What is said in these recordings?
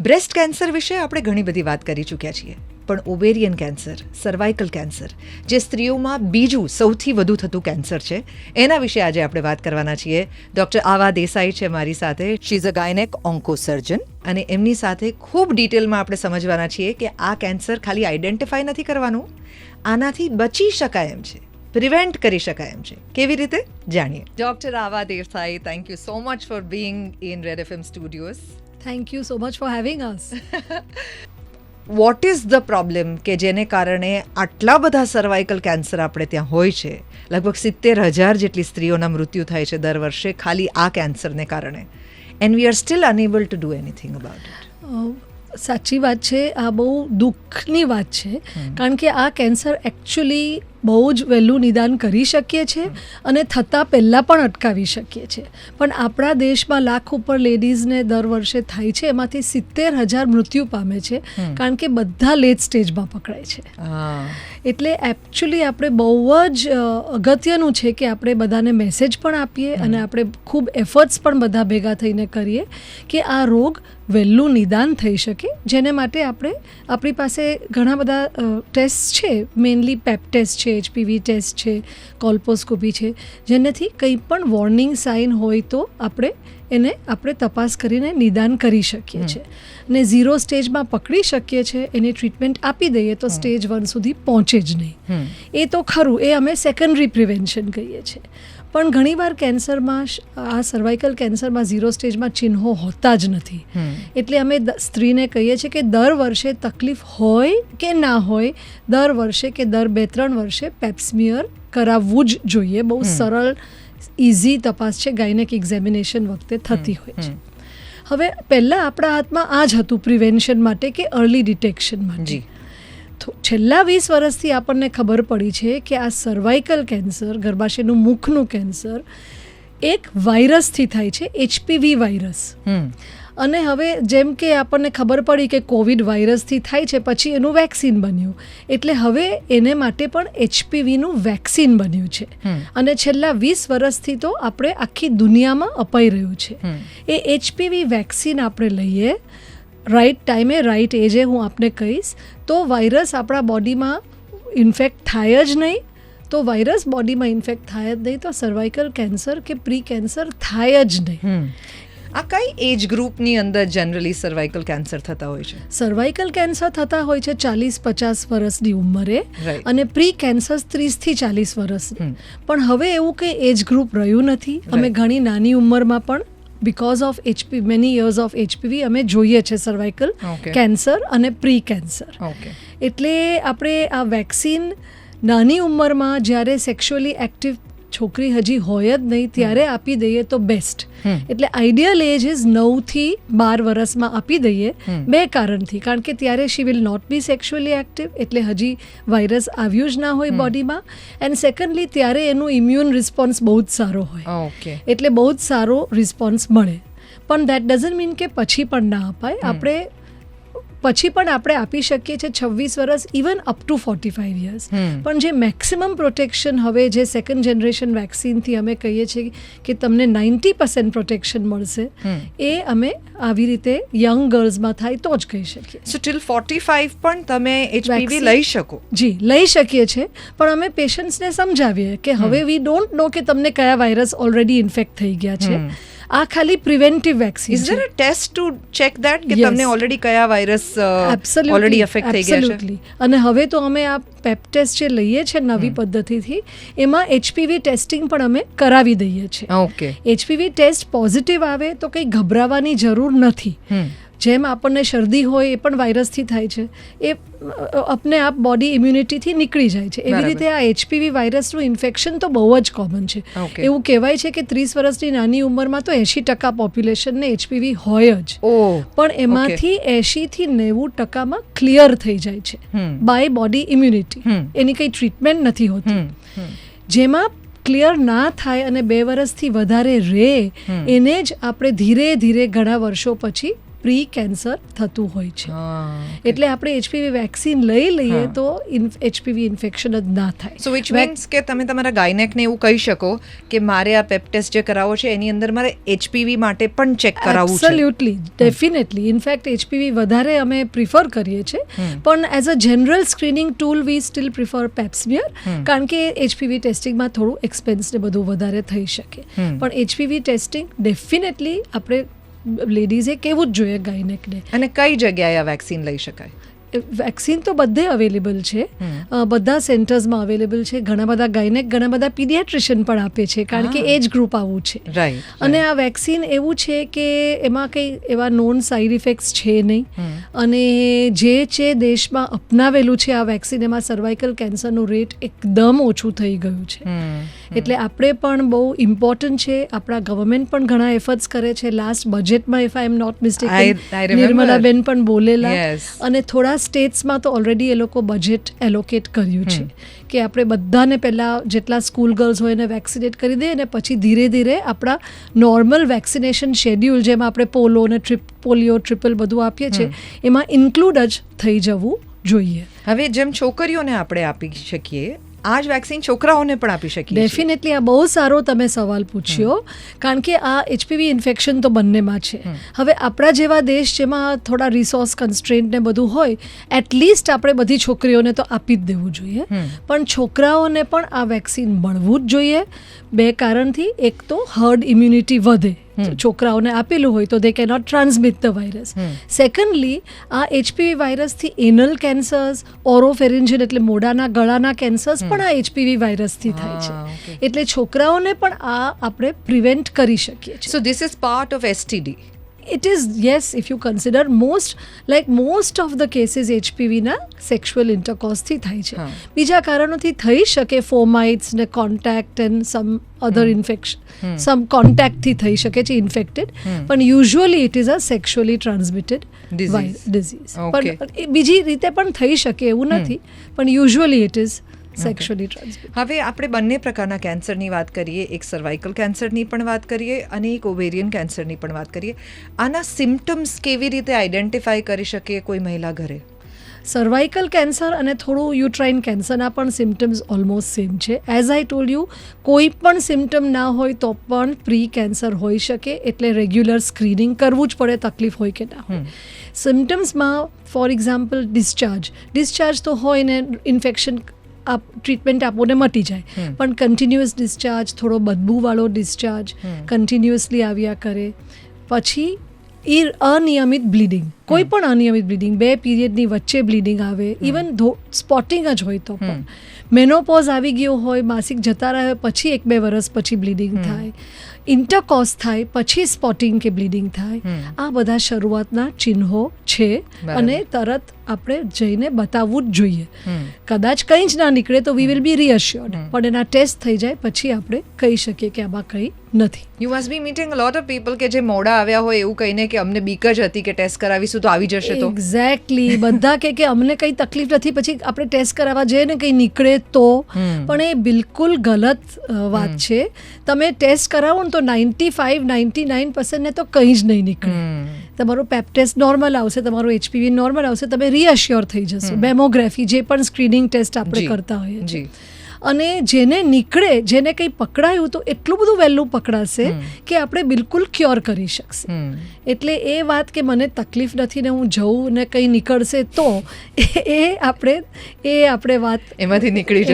Breast cancer વિશે આપણે ઘણી બધી વાત કરી ચૂક્યા છીએ, પણ ઓવેરિયન કેન્સર, સર્વાઇકલ કેન્સર, જે સ્ત્રીઓમાં બીજું સૌથી વધુ થતું કેન્સર છે, એના વિશે આજે આપણે વાત કરવાના છીએ. ડૉક્ટર આવા દેસાઈ છે મારી સાથે. શી ઇઝ અ ગાયનેક ઓન્કોસર્જન, અને એમની સાથે ખૂબ ડિટેલમાં આપણે સમજવાના છીએ કે આ કેન્સર ખાલી આઈડેન્ટિફાઈ નથી કરવાનું, આનાથી બચી શકાય એમ છે, પ્રિવેન્ટ કરી શકાય એમ છે. કેવી રીતે જાણીએ. ડૉક્ટર આવા Desai, thank you so much for being in red FM studios. Thank you so much for having us. What is the problem કે જેને કારણે આટલા બધા સર્વાઇકલ કેન્સર આપણે ત્યાં હોય છે? લગભગ 70,000 જેટલી સ્ત્રીઓના મૃત્યુ થાય છે દર વર્ષે ખાલી આ કેન્સરને કારણે, and we are still enable to do anything about it. સાચી વાત છે, આ બહુ દુઃખની વાત છે, કારણ કે આ કેન્સર એકચ્યુઅલી બહુ જ વહેલું નિદાન કરી શકીએ છીએ અને થતાં પહેલાં પણ અટકાવી શકીએ છીએ. પણ આપણા દેશમાં લાખ ઉપર લેડીઝને દર વર્ષે થાય છે, એમાંથી 70,000 મૃત્યુ પામે છે, કારણ કે બધા લેટ સ્ટેજમાં પકડાય છે. એટલે એકચ્યુઅલી આપણે બહુ જ અગત્યનું છે કે આપણે બધાને મેસેજ પણ આપીએ અને આપણે ખૂબ એફર્ટ્સ પણ બધા ભેગા થઈને કરીએ કે આ રોગ વહેલું નિદાન થઈ શકે, જેને માટે આપણી પાસે ઘણા બધા ટેસ્ટ છે. મેઇનલી પેપ ટેસ્ટ છે, HPV ટેસ્ટ છે, કોલ્પોસ્કોપી છે, જેનાથી કંઈ પણ વોર્નિંગ સાઇન હોય તો આપણે તપાસ કરીને નિદાન કરી શકીએ છીએ ને 0 સ્ટેજમાં પકડી શકીએ છીએ. એની ટ્રીટમેન્ટ આપી દઈએ તો સ્ટેજ 1 સુધી પહોંચે જ નહીં. એ તો ખરું, એ અમે સેકન્ડરી પ્રિવેન્શન કહીએ છીએ. પણ ઘણીવાર કેન્સરમાં, આ સર્વાઇકલ કેન્સરમાં 0 સ્ટેજમાં ચિહ્નો હોતા જ નથી. એટલે અમે સ્ત્રીને કહીએ છીએ કે દર વર્ષે તકલીફ હોય કે ના હોય, દર વર્ષે કે દર 2-3 વર્ષે પેપ્સમિયર કરાવવું જ જોઈએ. બહુ સરળ ઇઝી તપાસ છે, ગાયનેક એક્ઝામિનેશન વખતે થતી હોય છે. હવે પહેલાં આપણા હાથમાં આ જ હતું પ્રિવેન્શન માટે કે અર્લી ડિટેક્શન માટે. છેલ્લા 20 વર્ષથી આપણને ખબર પડી છે કે આ સર્વાઇકલ કેન્સર, ગર્ભાશયનું મુખનું કેન્સર, એક વાયરસથી થાય છે, HPV વાયરસ. અને હવે જેમ કે આપણને ખબર પડી કે કોવિડ વાયરસથી થાય છે, પછી એનું વેક્સિન બન્યું, એટલે હવે એને માટે પણ HPVનું વેક્સિન બન્યું છે. અને છેલ્લા 20 વર્ષથી તો આપણે આખી દુનિયામાં અપાઈ રહ્યું છે. એ HPV વેક્સિન આપણે લઈએ રાઈટ ટાઈમે, રાઈટ એજે, હું આપને કહીશ, તો વાયરસ આપણા બોડીમાં ઇન્ફેક્ટ થાય જ નહીં. તો વાયરસ બોડીમાં ઇન્ફેક્ટ થાય જ નહીં તો સર્વાઇકલ કેન્સર કે પ્રી કેન્સર થાય જ નહીં. આ કઈ એજ ગ્રુપની અંદર જનરલી સર્વાઇકલ કેન્સર થતા હોય છે? સર્વાઇકલ કેન્સર થતા હોય છે 40-50 વર્ષની ઉંમરે, અને પ્રી કેન્સર 30 થી 40 વર્ષની. પણ હવે એવું કંઈ એજ ગ્રુપ રહ્યું નથી. અમે ઘણી નાની ઉંમરમાં પણ because of many years of HPV અમે જોઈએ છે સર્વાઇકલ કેન્સર અને પ્રી કેન્સર. એટલે આપણે આ વેક્સિન નાની ઉંમરમાં, જ્યારે સેક્સ્યુઅલી એક્ટિવ છોકરી હજી હોય જ નહીં ત્યારે આપી દઈએ તો બેસ્ટ. એટલે આઈડિયલ એજ ઇઝ 9 થી 12 વર્ષમાં આપી દઈએ. 2 કારણથી, કારણ કે ત્યારે she will not be sexually active, એટલે હજી વાયરસ આવ્યું જ ના હોય બોડીમાં. એન્ડ સેકન્ડલી, ત્યારે એનું ઇમ્યુન રિસ્પોન્સ બહુ જ સારો હોય, એટલે બહુ જ સારો રિસ્પોન્સ મળે. પણ દેટ ડઝન્ટ મીન કે પછી પણ ના અપાય. પછી પણ આપણે આપી શકીએ છીએ 26 વર્ષ, ઇવન અપ ટુ 45 યર્સ. પણ જે મેક્સિમમ પ્રોટેક્શન હવે જે સેકન્ડ જનરેશન વેક્સિનથી અમે કહીએ છીએ કે તમને 90% પ્રોટેક્શન મળશે, એ અમે આવી રીતે યંગ ગર્લ્સમાં થાય તો જ કહી શકીએ. સો ટિલ 45 પણ તમે HPV લઈ શકો? જી, લઈ શકીએ છીએ. પણ અમે પેશન્ટ્સને સમજાવીએ કે હવે વી ડોન્ટ નો કે તમને કયા વાયરસ ઓલરેડી ઇન્ફેક્ટ થઈ ગયા છે. આ ખાલી preventive vaccine. Is there a test to check that કે તમને ઓલરેડી કયા વાયરસ ઓલરેડી અફેક્ટ થઈ ગયા છે? અને હવે તો અમે આ પેપ ટેસ્ટ જે લઈએ છીએ નવી પદ્ધતિથી, એમાં HPV ટેસ્ટિંગ પણ અમે કરાવી દઈએ છીએ. HPV ટેસ્ટ પોઝિટિવ આવે તો કંઈ ગભરાવાની જરૂર નથી. જેમ આપણને શરદી હોય એ પણ વાયરસથી થાય છે, એ આપને આપ બોડી ઇમ્યુનિટીથી નીકળી જાય છે. એવી રીતે આ HPV વાયરસનું ઇન્ફેક્શન તો બહુ જ કોમન છે. એવું કહેવાય છે કે 30 વર્ષની નાની ઉંમરમાં તો 80% પોપ્યુલેશનને HPV હોય જ. પણ એમાંથી 80 થી 90% ક્લિયર થઈ જાય છે બાય બોડી ઇમ્યુનિટી. એની કંઈ ટ્રીટમેન્ટ નથી હોતી. જેમાં ક્લિયર ના થાય અને 2 વર્ષથી વધારે રહે, એને જ આપણે ધીરે ધીરે ઘણા વર્ષો પછી પ્રી કેન્સર થતું હોય છે. હા. એટલે આપણે HPV વેક્સિન લઈ લઈએ હા. તો HPV ઇન્ફેક્શન જ ના થાય. સો વિચ મીન્સ કે તમે તમારા ગાયનેકને એવું કહી શકો કે મારે આ પેપ ટેસ્ટ જે કરાવવો છે એની અંદર મારે HPV માટે પણ ચેક કરાવવું છે. Absolutely, definitely. ઇનફેક્ટ HPV વધારે અમે પ્રિફર કરીએ છીએ, પણ as a general screening tool we still prefer પેપ્સમિયર, કારણ કે HPV ટેસ્ટિંગમાં થોડું એક્સપેન્સ ને બધું વધારે થઈ શકે. પણ HPV ટેસ્ટિંગ ડેફિનેટલી આપણે લેડીઝે કેવું જ જોઈએ ગાયનેકને. અને કઈ જગ્યાએ આ વેક્સિન લઈ શકાય? વેક્સિન તો બધે અવેલેબલ છે, બધા સેન્ટર્સમાં અવેલેબલ છે. ઘણા બધા ગાયનેક, ઘણા બધા પીડિયાટ્રિશિયન પણ આપે છે, કારણ કે એજ ગ્રુપ આવું છે. રાઈટ. અને આ વેક્સિન એવું છે કે એમાં કંઈ એવા નોન સાઇડ ઇફેક્ટ્સ છે નહીં, અને જે છે દેશમાં અપનાવેલું છે આ વેક્સિન, એમાં સર્વાઇકલ કેન્સરનું રેટ એકદમ ઓછું થઈ ગયું છે. એટલે આપણે પણ બહુ ઇમ્પોર્ટન્ટ છે. આપણા ગવર્મેન્ટ પણ ઘણા એફર્ટ્સ કરે છે. લાસ્ટ બજેટમાં, if I am not mistaken, I remember. નિર્મલાબેન પણ બોલેલા. Yes. અને થોડા સ્ટેટ્સમાં તો ઓલરેડી એ લોકો બજેટ એલોકેટ કર્યું છે કે આપણે બધાને પહેલાં જેટલા સ્કૂલ ગર્લ્સ હોય એને વેક્સિનેટ કરી દઈએ, અને પછી ધીરે ધીરે આપણા નોર્મલ વેક્સિનેશન શેડ્યુલ, જેમાં આપણે પોલો અને પોલિયો, ટ્રિપલ બધું આપીએ છીએ, એમાં ઇન્ક્લુડ જ થઈ જવું જોઈએ. હવે જેમ છોકરીઓને આપણે આપી શકીએ, આ જ વેક્સિન છોકરાઓને પણ આપી શકીએ? ડેફિનેટલી. આ બહુ સારો તમે સવાલ પૂછ્યો, કારણ કે આ HPV ઇન્ફેક્શન તો બંનેમાં છે. હવે આપણા જેવા દેશ જેમાં થોડા રિસોર્સ કન્સ્ટ્રેન્ટ ને બધું હોય, એટલીસ્ટ આપણે બધી છોકરીઓને તો આપી જ દેવું જોઈએ, પણ છોકરાઓને પણ આ વેક્સિન મળવું જ જોઈએ. બે કારણથી. એક તો હર્ડ ઇમ્યુનિટી વધે, છોકરાઓને આપેલું હોય તો they cannot transmit the virus. Secondly, આ HPV વાયરસથી એનલ કેન્સર્સ, ઓરોફેરિન્જિયલ એટલે મોઢાના ગળાના કેન્સર્સ પણ આ HPV વાયરસથી થાય છે. એટલે છોકરાઓને પણ આ આપણે પ્રિવેન્ટ કરી શકીએ છીએ. So this is part of STD? It is, yes, if you consider most of the cases HPV ના સેક્સ્યુઅલ ઇન્ટરકોર્સથી થાય છે. બીજા કારણોથી થઈ શકે, ફોમાઇટ્સ ને contact and some other infection, some કોન્ટેક્ટથી થઈ શકે છે ઇન્ફેક્ટેડ, પણ usually it is a sexually transmitted disease. પણ બીજી રીતે પણ થઈ શકે એવું નથી, પણ usually it is sexually transmitted. હવે આપણે બંને પ્રકારના કેન્સરની વાત કરીએ, એક સર્વાઇકલ કેન્સરની પણ વાત કરીએ અને એક ઓવેરિયન કેન્સરની પણ વાત કરીએ. આના સિમ્ટમ્સ કેવી રીતે આઈડેન્ટિફાઈ કરી શકે કોઈ મહિલા ઘરે? સર્વાઇકલ કેન્સર અને થોડું યુટ્રાઇન કેન્સરના પણ સિમ્ટમ્સ ઓલમોસ્ટ સેમ છે. એઝ આઈ ટોલ્ડ યુ, કોઈ પણ સિમ્ટમ ના હોય તો પણ પ્રી કેન્સર હોઈ શકે, એટલે રેગ્યુલર સ્ક્રીનિંગ કરવું જ પડે, તકલીફ હોય કે ના હોય. સિમ્ટમ્સમાં ફોર એક્ઝામ્પલ ડિસ્ચાર્જ તો હોય ને, ઇન્ફેક્શન ટ્રીટમેન્ટ આપો ને મટી જાય, પણ કન્ટિન્યુઅસ ડિસ્ચાર્જ, થોડો બદબૂવાળો ડિસ્ચાર્જ કન્ટિન્યુઅસલી આવ્યા કરે, પછી અનિયમિત બ્લીડિંગ, કોઈ પણ અનિયમિત બ્લીડિંગ, 2 પીરિયડની વચ્ચે બ્લીડિંગ આવે, ઇવન સ્પોટિંગ જ હોય તો પણ, મેનોપોઝ આવી ગયો હોય, માસિક જતા રહે પછી 1-2 વર્ષ પછી બ્લીડિંગ થાય, ઇન્ટરકોર્સ થાય પછી સ્પોટિંગ કે બ્લીડિંગ થાય, આ બધા શરૂઆતના ચિહ્નો છે અને તરત આપણે જઈને બતાવવું જ જોઈએ. કદાચ કંઈ જ ના નીકળે તો વી વિલ બી રીઅશ્યોર્ડ, પણ એના ટેસ્ટ થઈ જાય પછી આપણે કહી શકીએ કે આમાં કંઈ નથી. You must be meeting a lot of people કે જે મોડા આવ્યા હોય એવું કહીને કે અમને બીક જ હતી કે ટેસ્ટ કરાવીશું તો આવી જશે. તો એક્ઝેક્ટલી, બધા કે અમને કંઈ તકલીફ નથી, પછી આપણે ટેસ્ટ કરાવવા જઈએ ને કંઈ નીકળે તો, પણ એ બિલકુલ ગલત વાત છે. તમે ટેસ્ટ કરાવો ને તો 95-99% ને તો કંઈ જ નહીં નીકળે. તમારું પેપ ટેસ્ટ નોર્મલ આવશે, તમારું HPV નોર્મલ આવશે, તમે રીઅશ્યોર થઈ જશો. મેમોગ્રાફી, જે પણ સ્ક્રીનિંગ ટેસ્ટ આપણે કરતા હોઈએ છીએ. અને જેને નીકળે, જેને કંઈ પકડાયું તો એટલું બધું વહેલું પકડાશે કે આપણે બિલકુલ ક્યોર કરી શકશે. એટલે એ વાત કે મને તકલીફ નથી ને હું જઉં ને કંઈ નીકળશે તો એ આપણે વાત એમાંથી નીકળી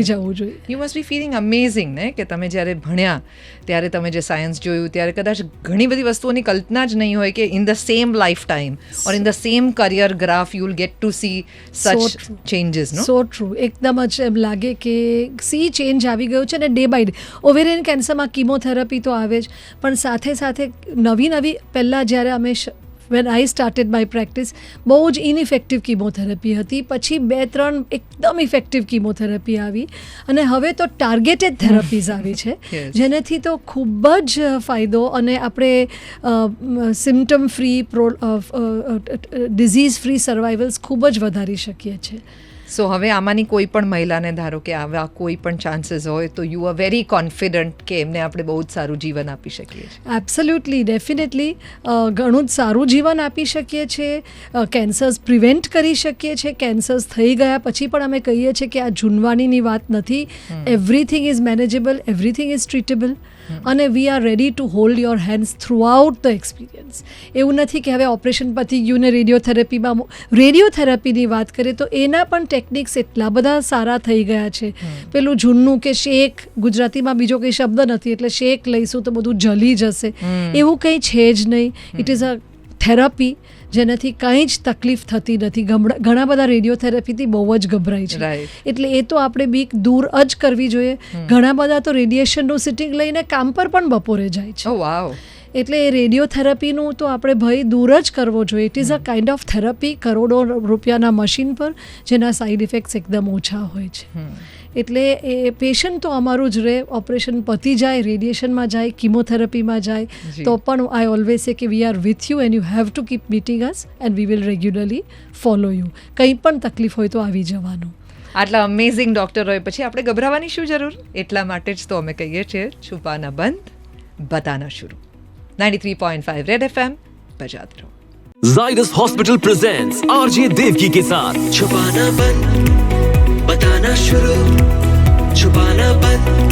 જવું જોઈએ. You must be feeling amazing ને કે તમે જ્યારે ભણ્યા ત્યારે તમે જે સાયન્સ જોયું ત્યારે કદાચ ઘણી બધી વસ્તુઓની કલ્પના જ નહીં હોય કે in the same life time or in the same career graph you will get to see such changes. So true. એકદમ જ એમ લાગે કે સી ચેન્જ આવી ગયું છે ને ડે બાય ડે. ઓવેરિયન કેન્સરમાં કીમોથેરાપી તો આવે જ, પણ સાથે સાથે નવી પહેલાં જ્યારે અમે when I started my practice બહુ જ ઇનઇફેક્ટિવ કીમોથેરાપી હતી, પછી 2-3 એકદમ ઇફેક્ટિવ કીમોથેરાપી આવી, અને હવે તો ટાર્ગેટેડ થેરાપીઝ આવી છે જેનેથી તો ખૂબ જ ફાયદો, અને આપણે સિમ્ટમ ફ્રી, ડિઝીઝ ફ્રી સર્વાઇવલ્સ ખૂબ જ વધારી શકીએ છીએ. સો હવે આમાંની કોઈ પણ મહિલાને ધારો કે આવા કોઈ પણ ચાન્સીસ હોય તો યુ આર વેરી કોન્ફિડન્ટ કે એમને આપણે બહુ જ સારું જીવન આપી શકીએ છીએ. એબ્સોલ્યુટલી, ડેફિનેટલી ઘણું જ સારું જીવન આપી શકીએ છીએ, કેન્સર્સ પ્રિવેન્ટ કરી શકીએ છીએ. કેન્સર્સ થઈ ગયા પછી પણ અમે કહીએ છીએ કે આ જૂનવાણીની વાત નથી. Everything is manageable, everything is treatable, અને we are ready to hold your hands throughout the experience. એવું નથી કે હવે ઓપરેશન પતી ગયું ને રેડિયોથેરાપીની વાત કરીએ તો એના પણ ટેકનિક્સ એટલા બધા સારા થઈ ગયા છે. પેલું જૂનનું કે શેક, ગુજરાતીમાં બીજો કંઈ શબ્દ નથી એટલે શેક લઈશું તો બધું જલી જશે, એવું કંઈ છે જ નહીં. ઇટ ઇઝ અ થેરાપી જેનાથી કંઈ જ તકલીફ થતી નથી. ઘણા બધા રેડિયોથેરાપીથી બહુ જ ગભરાય છે, એટલે એ તો આપણે બીક દૂર જ કરવી જોઈએ. ઘણા બધા તો રેડિયેશનનું સિટિંગ લઈને કામ પર પણ બપોરે જાય છે. વાવ. એટલે એ રેડિયોથેરાપીનું તો આપણે ભય દૂર જ કરવો જોઈએ. It is a kind of therapy, કરોડો રૂપિયાના મશીન પર જેના સાઇડ ઇફેક્ટ્સ એકદમ ઓછા હોય છે. એટલે એ પેશન્ટ તો અમારું જ રહે. ઓપરેશન પતી જાય, રેડિયેશનમાં જાય, કિમોથેરાપીમાં જાય, તો પણ આઈ ઓલવેઝ સે કે we are with you and you have to keep meeting us and we will regularly follow you. કંઈ પણ તકલીફ હોય તો આવી જવાનું. આટલા અમેઝિંગ ડૉક્ટર હોય પછી આપણે ગભરાવાની શું જરૂર? એટલા માટે જ તો અમે કહીએ છીએ છુપાના બંધ બતાના શુरू. 93.5 रेड एफएम बजाते रहो. Zydus Hospital presents RJ Devki के साथ छुपाना बंद बताना शुरू, छुपाना बंद